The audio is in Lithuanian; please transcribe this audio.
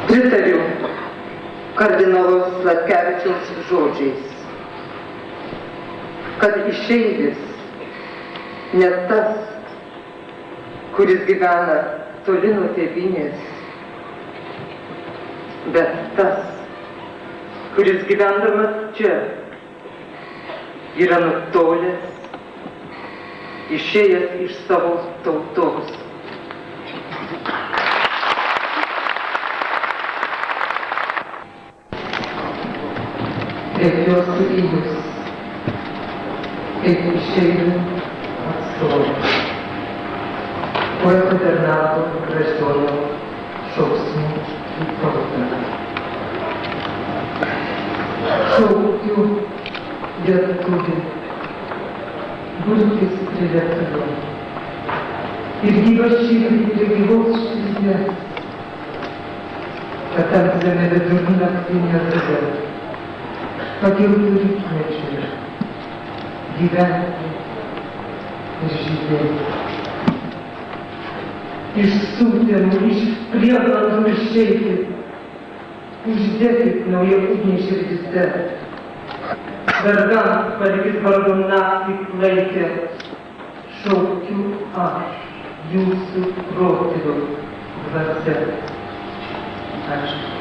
Pritariu kardinolo Sladkevičiaus žodžiais, kad išeivis ne tas, kuris gyvena toli nuo tėvynės, bet tas, kuris gyvendamas čia yra nutolęs, išėjęs iš savo tautos. Kreipiuosi į Jus, kaip išeivių atstovas, poeto Bernardo Brazdžiono šauksmų į tautą. Šaukiu lietuvį, burtis prie lietuvio ir gyvą širdį prie gyvos širdies, kad tamsiame vidurnaktinė ruja pagiltų rytmečiui gyventi ir žydėti. Iš sūtenų, iš prieblandų išeikit, uždėkit naują ugnį širdyse. Vergams palikit vargon naktį klaikę, šaukiu aš, jūsų protėvių dvasia. Ačiū.